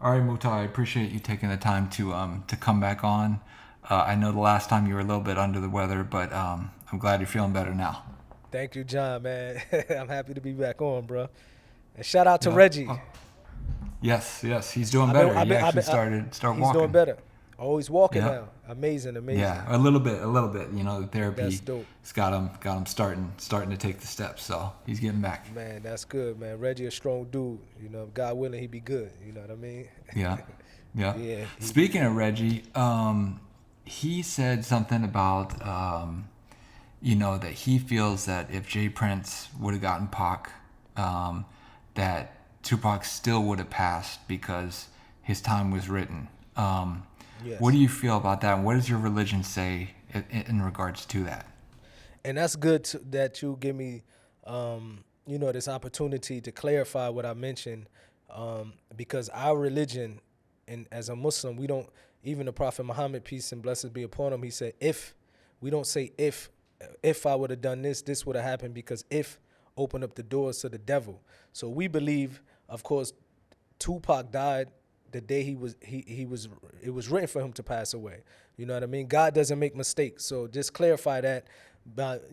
All right, Muta, I appreciate you taking the time to come back on. I know the last time you were a little bit under the weather, but I'm glad you're feeling better now. Thank you, John, man. I'm happy to be back on, bro. And shout out to Yeah. Reggie. Yes, yes, he's doing I've been, better. I've He been, I've actually been. start He's doing walking. better. Oh, he's walking Yeah, now. Amazing, yeah, amazing. a little bit. You know, the That's therapy dope, has got him starting to take the steps. So he's getting back. man. That's good, man. Reggie, a strong dude. God willing, he be good. You know what I mean? Yeah, yeah. Yeah, he be Speaking good. of Reggie, he said something about that he feels that if Jay Prince would have gotten Pac, um, that Tupac still would have passed because his time was written. What do Yes. you feel about that? And what does your religion say in regards to that? And that's good that you give me, this opportunity to clarify what I mentioned, because our religion, and as a Muslim, we don't. Even the Prophet Muhammad, peace and blessings be upon him, he said, "If we don't say if I would have done this, this would have happened because if opened up the doors to the devil." So we believe, of course, Tupac died the day he was it was written for him to pass away. You know what I mean? God doesn't make mistakes. So just clarify that, but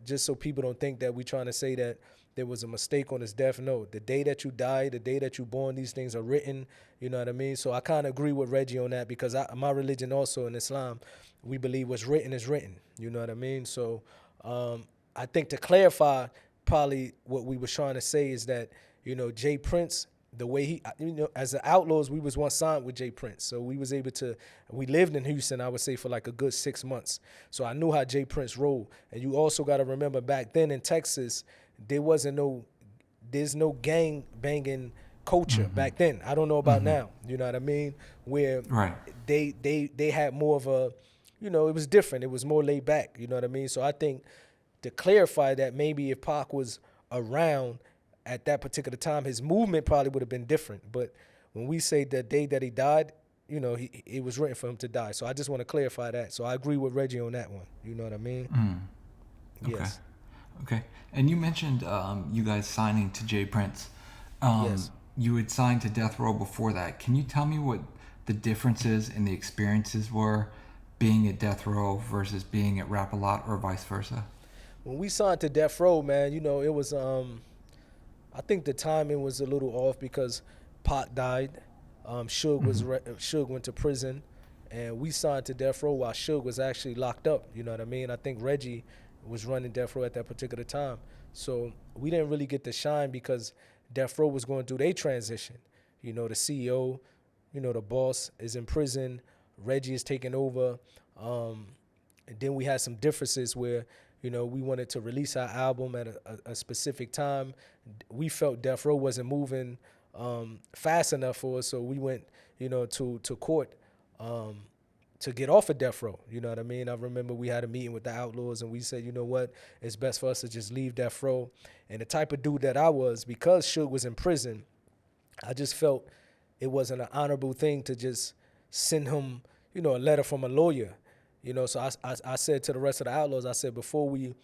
just so people don't think that we trying to say that there was a mistake on his death. No, the day that you die, the day that you born, these things are written. You know what I mean? So I kind of agree with Reggie on that because my religion also in Islam, we believe what's written is written. You know what I mean? So I think to clarify, probably what we was trying to say is that Jay Prince, the way he, as the Outlaws, we was once signed with Jay Prince, so we was able to. We lived in Houston, I would say, for like a good 6 months, so I knew how Jay Prince rolled. And you also got to remember back then in Texas, there wasn't no, there's no gang banging culture back then. I don't know about now. You know what I mean? Where Right. they had more of a, it was different. It was more laid back. You know what I mean? So I think to clarify that maybe if Pac was around at that particular time, his movement probably would have been different. But when we say the day that he died, it was written for him to die. So I just want to clarify that. So I agree with Reggie on that one. You know what I mean? Okay. Yes. Okay. And you mentioned you guys signing to Jay Prince. Yes. You had signed to Death Row before that. Can you tell me what the differences in the experiences were being at Death Row versus being at Rap a Lot or vice versa? When we signed to Death Row, man, it was I think the timing was a little off because Pac died. Suge went to prison, and we signed to Death Row while Suge was actually locked up. You know what I mean? I think Reggie was running Death Row at that particular time, so we didn't really get to shine because Death Row was going through their transition. The CEO, the boss is in prison. Reggie is taking over. And then we had some differences where, we wanted to release our album at a specific time. We felt Death Row wasn't moving fast enough for us, so we went, to court to get off of Death Row. You know what I mean? I remember we had a meeting with the Outlaws, and we said, you know what, it's best for us to just leave Death Row. And the type of dude that I was, because Suge was in prison, I just felt it wasn't an honorable thing to just send him, a letter from a lawyer. So I said to the rest of the Outlaws, I said, before we,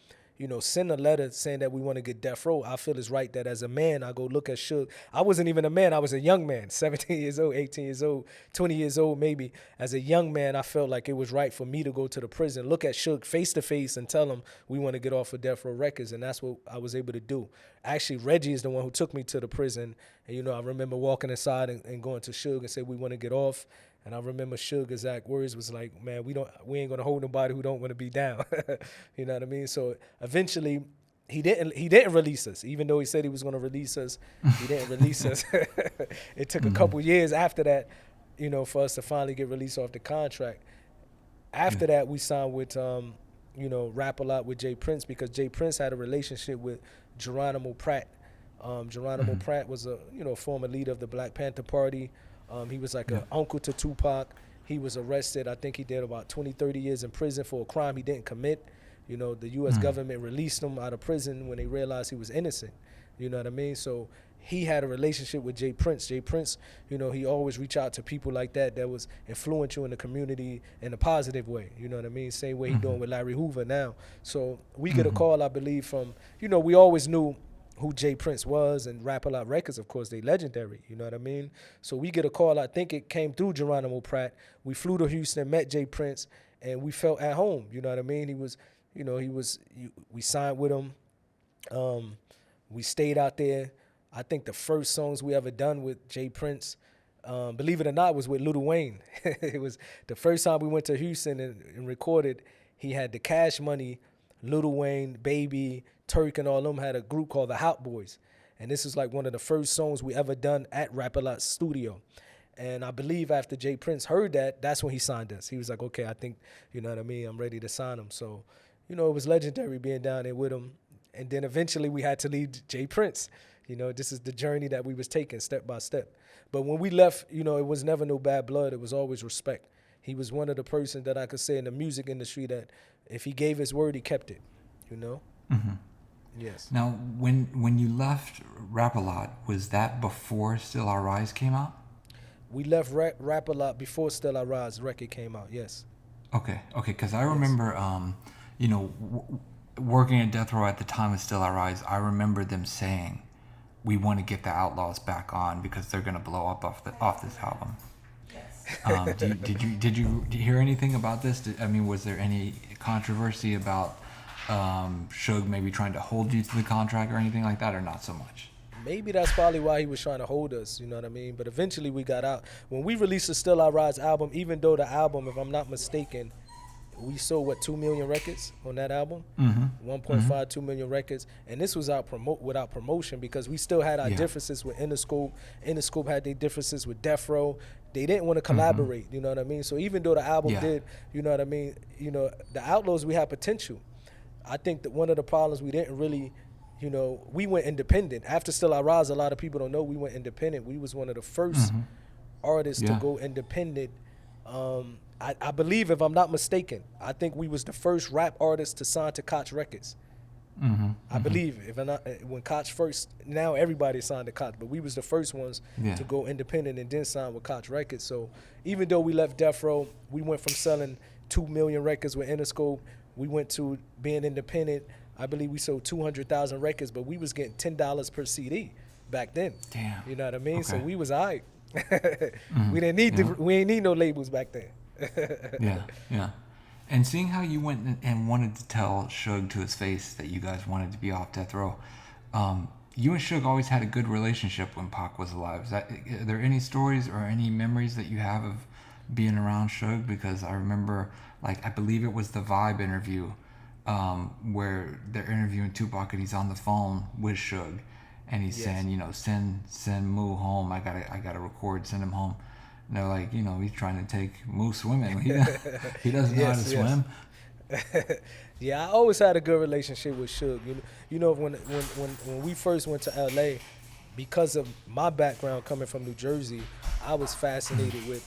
send a letter saying that we want to get Death Row, I feel it's right that as a man, I go look at Suge. I wasn't even a man. I was a young man, 17 years old, 18 years old, 20 years old maybe. As a young man, I felt like it was right for me to go to the prison, look at Suge face to face and tell him we want to get off of Death Row Records. And that's what I was able to do. Actually, Reggie is the one who took me to the prison. And, I remember walking inside and going to Suge and said, we want to get off. And I remember Suge exact words was like, "Man, we ain't gonna hold nobody who don't want to be down." You know what I mean? So eventually, he didn't release us, even though he said he was gonna release us. He didn't release us. It took a couple years after that, for us to finally get released off the contract. Yeah. After that, we signed with Rap a Lot with Jay Prince because Jay Prince had a relationship with Geronimo Pratt. Geronimo Pratt was a former leader of the Black Panther Party. He was like Yeah. an uncle to Tupac. He was arrested. I think he did about 20, 30 years in prison for a crime he didn't commit. The U.S. government released him out of prison when they realized he was innocent. You know what I mean? So he had a relationship with Jay Prince. Jay Prince, he always reach out to people like that was influential in the community in a positive way. You know what I mean? Same way he doing with Larry Hoover now. So we get a call, I believe, from, we always knew who Jay Prince was, and Rap A Lot Records, of course, they legendary. You know what I mean? So we get a call. I think it came through Geronimo Pratt. We flew to Houston, met Jay Prince, and we felt at home. You know what I mean? We signed with him. We stayed out there. I think the first songs we ever done with Jay Prince, believe it or not, was with Lil Wayne. It was the first time we went to Houston and recorded. He had the Cash Money, Lil Wayne, Baby, Turk, and all them had a group called the Hot Boys. And this is like one of the first songs we ever done at Rap A Lot Studio. And I believe after Jay Prince heard that, that's when he signed us. He was like, okay, I think, you know what I mean, I'm ready to sign him. So, you know, it was legendary being down there with him. And then eventually we had to leave Jay Prince. You know, this is the journey that we was taking step by step. But when we left, you know, it was never no bad blood. It was always respect. He was one of the persons that I could say in the music industry that if he gave his word, he kept it, you know? Mm-hmm. Yes. Now, when you left Rap A Lot, was that before Still I Rise came out? We left Rap A Lot before Still I Rise record came out, yes. Okay, because I remember, you know, working at Death Row at the time of Still I Rise, I remember them saying, we want to get the Outlaws back on because they're going to blow up off this album. Yes. Did you hear anything about this? Was there any controversy about Suge maybe trying to hold you to the contract or anything like that, or not so much? Maybe that's probably why he was trying to hold us, you know what I mean? But eventually we got out. When we released the Still I Rise album, even though the album, if I'm not mistaken, we sold, 2 million records on that album? Mm-hmm. 1.5, 2 million records. And this was without promotion because we still had our differences with Interscope. Interscope had their differences with Death Row. They didn't want to collaborate, you know what I mean? So even though the album did, you know what I mean, you know, the Outlaws, we had potential. I think that one of the problems we didn't really, you know, we went independent. After Still I Rise, a lot of people don't know we went independent. We was one of the first artists to go independent. I believe, if I'm not mistaken, I think we was the first rap artist to sign to Koch Records. I believe, if I'm not, when Koch first, now everybody signed to Koch, but we was the first ones to go independent and then sign with Koch Records. So even though we left Death Row, we went from selling 2 million records with Interscope, we went to being independent. I believe we sold 200,000 records, but we was getting $10 per CD back then. Damn. You know what I mean? Okay. So we was all right. We didn't need we ain't need no labels back then. Yeah. And seeing how you went and wanted to tell Suge to his face that you guys wanted to be off Death Row, you and Suge always had a good relationship when Pac was alive. Are there any stories or any memories that you have of being around Suge? Because I remember, I believe it was the Vibe interview, where they're interviewing Tupac and he's on the phone with Suge, and he's saying, you know, send Moo home. I gotta record, send him home. And they're like, you know, he's trying to take Moo swimming. He doesn't know how to swim. Yeah, I always had a good relationship with Suge. You know, when we first went to LA, because of my background coming from New Jersey, I was fascinated with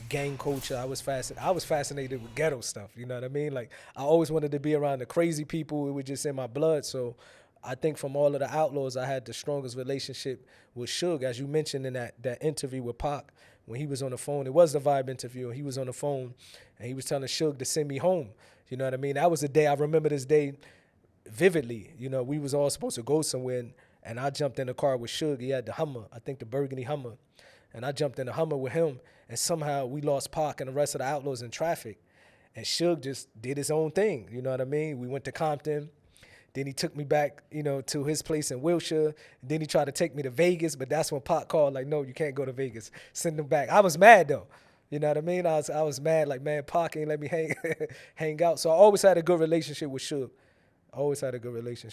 gang culture. I was fascinated with ghetto stuff. You know what I mean? Like, I always wanted to be around the crazy people. It was just in my blood. So I think from all of the Outlaws, I had the strongest relationship with Suge. As you mentioned in that interview with Pac, when he was on the phone, it was the Vibe interview, and he was on the phone, and he was telling Suge to send me home. You know what I mean? That was the day, I remember this day vividly. You know, we was all supposed to go somewhere, and I jumped in the car with Suge. He had the Hummer, I think the burgundy Hummer. And I jumped in the Hummer with him, and somehow we lost Pac and the rest of the Outlaws in traffic. And Suge just did his own thing, you know what I mean? We went to Compton. Then he took me back, you know, to his place in Wilshire. Then he tried to take me to Vegas, but that's when Pac called, like, no, you can't go to Vegas. Send him back. I was mad, though. You know what I mean? I was mad, like, man, Pac ain't let me hang out. So I always had a good relationship with Suge. Always had a good relationship.